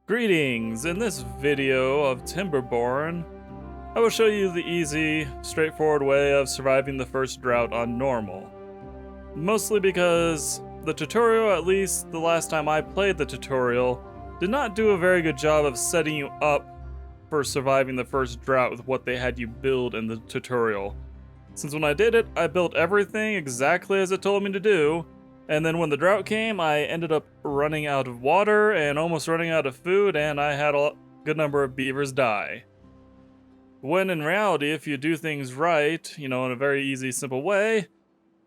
Greetings! In this video of Timberborn, I will show you the easy, straightforward way of surviving the first drought on normal. Mostly because the tutorial, at least the last time I played the tutorial, did not do a very good job of setting you up for surviving the first drought with what they had you build in the tutorial. Since when I did it, I built everything exactly as it told me to do, and then when the drought came, I ended up running out of water and almost running out of food, and I had a good number of beavers die. When in reality, if you do things right, in a very easy, simple way,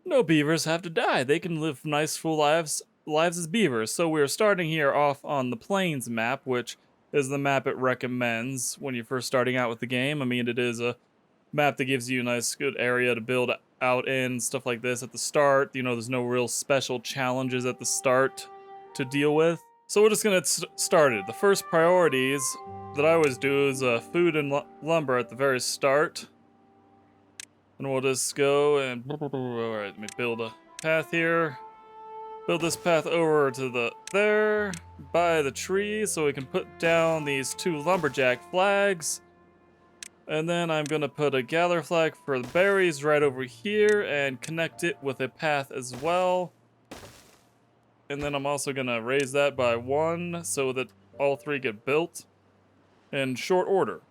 no beavers have to die. They can live nice, full lives as beavers. So we're starting here off on the Plains map, which is the map it recommends when you're first starting out with the game. I mean, it is a map that gives you a nice, good area to build out in, stuff like this at the start. There's no real special challenges at the start to deal with. So we're just gonna get started. The first priorities that I always do is food and lumber at the very start. And we'll just go and, alright, let me build a path here. Build this path over to there, by the trees, so we can put down these 2 lumberjack flags. And then I'm gonna put a gather flag for the berries right over here and connect it with a path as well. And then I'm also gonna raise that by 1 so that all 3 get built in short order.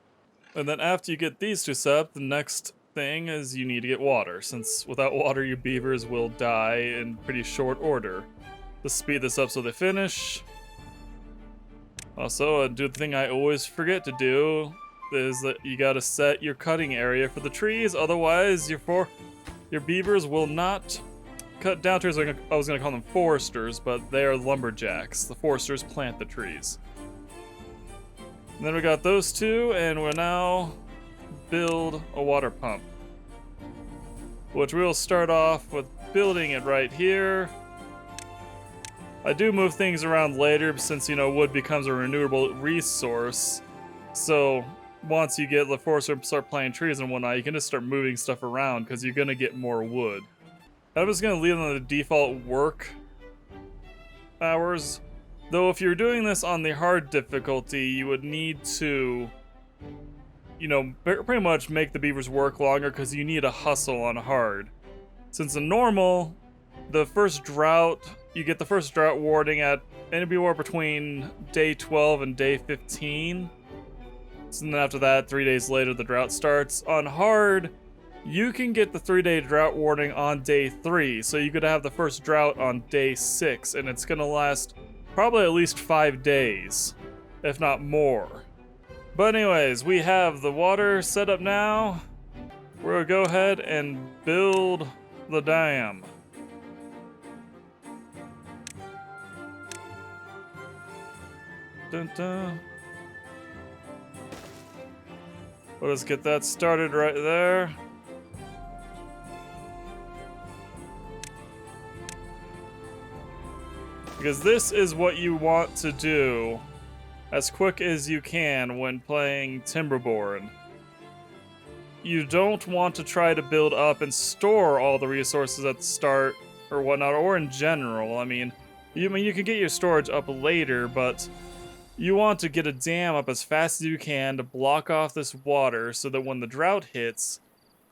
And then after you get these 2 set up, the next thing is you need to get water, since without water your beavers will die in pretty short order. Let's speed this up so they finish. Also, do the thing I always forget to do, is that you gotta set your cutting area for the trees, otherwise your beavers will not cut down trees. I was gonna call them foresters, but they are lumberjacks. The foresters plant the trees. And then we got those 2, and we'll now build a water pump, which we'll start off with building it right here. I do move things around later since, wood becomes a renewable resource. So once you get the forest to start planting trees and whatnot, you can just start moving stuff around because you're going to get more wood. I'm just going to leave them on the default work hours. Though if you're doing this on the hard difficulty, you would need to, pretty much make the beavers work longer because you need a hustle on hard. Since in normal, the first drought, you get the first drought warning at anywhere between day 12 and day 15. So then after that, 3 days later, the drought starts. On hard, you can get the 3-day drought warning on day 3. So you could have the first drought on day 6, and it's gonna last probably at least 5 days, if not more. But anyways, we have the water set up now. We're gonna go ahead and build the dam. Dun dun. Let's get that started right there. Because this is what you want to do as quick as you can when playing Timberborn. You don't want to try to build up and store all the resources at the start or whatnot, or in general. I mean, you can get your storage up later, but you want to get a dam up as fast as you can to block off this water so that when the drought hits,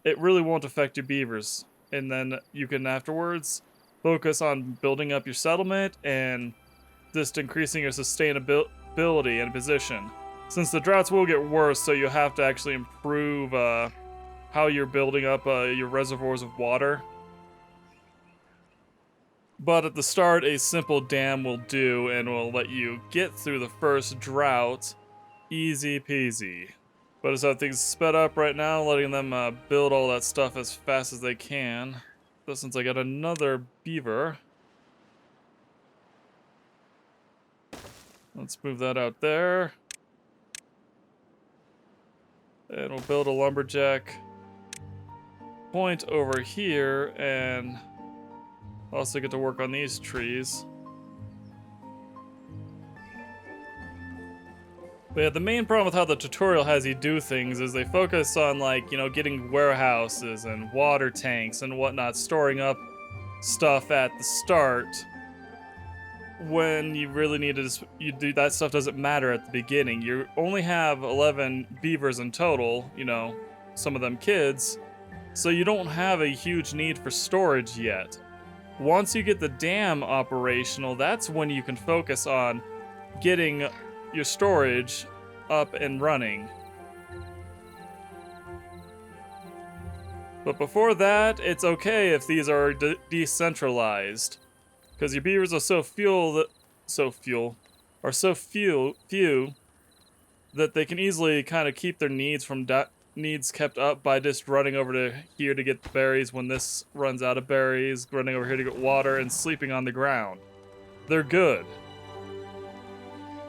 it really won't affect your beavers. And then you can afterwards focus on building up your settlement and just increasing your sustainability and position. Since the droughts will get worse, so you have to actually improve how you're building up your reservoirs of water. But at the start, a simple dam will do and will let you get through the first drought easy peasy. But as things sped up right now, letting them build all that stuff as fast as they can. So since I got another beaver, let's move that out there. And we'll build a lumberjack point over here and also get to work on these trees. But yeah, the main problem with how the tutorial has you do things is they focus on, getting warehouses and water tanks and whatnot, storing up stuff at the start. when you really need to, you do that stuff doesn't matter at the beginning. You only have 11 beavers in total, you know, some of them kids, so you don't have a huge need for storage yet. Once you get the dam operational, that's when you can focus on getting your storage up and running. But before that, it's okay if these are decentralized, because your beavers are so few that they can easily kind of keep their needs kept up by just running over to here to get the berries when this runs out of berries, running over here to get water, and sleeping on the ground. They're good.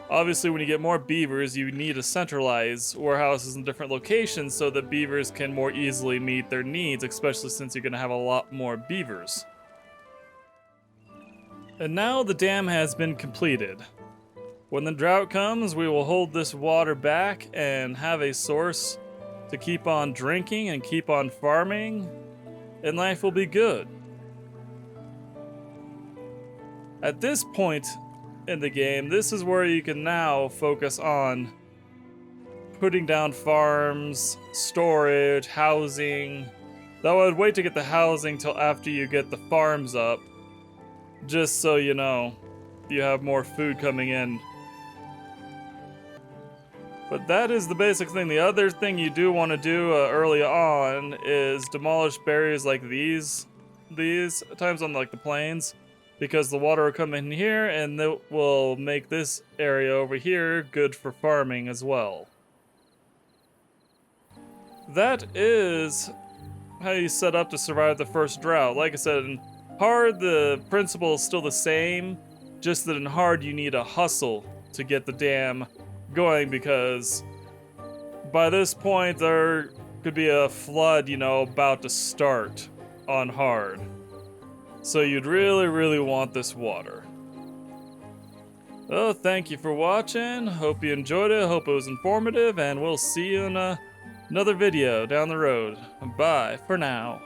Obviously, when you get more beavers, you need to centralize warehouses in different locations so that beavers can more easily meet their needs, especially since you're going to have a lot more beavers. And now the dam has been completed. When the drought comes, we will hold this water back and have a source to keep on drinking and keep on farming, and life will be good. At this point in the game, this is where you can now focus on putting down farms, storage, housing. Though I'd wait to get the housing till after you get the farms up, just so you know, you have more food coming in. But that is the basic thing. The other thing you do want to do early on is demolish barriers like these times on like the plains, because the water will come in here and it will make this area over here good for farming as well. That is how you set up to survive the first drought. Like I said, in hard, the principle is still the same, just that in hard you need a hustle to get the dam going, because by this point there could be a flood, you know, about to start on hard. So you'd really want this water. Well, thank you for watching. Hope you enjoyed it. Hope it was informative, and we'll see you in another video down the road. Bye for now.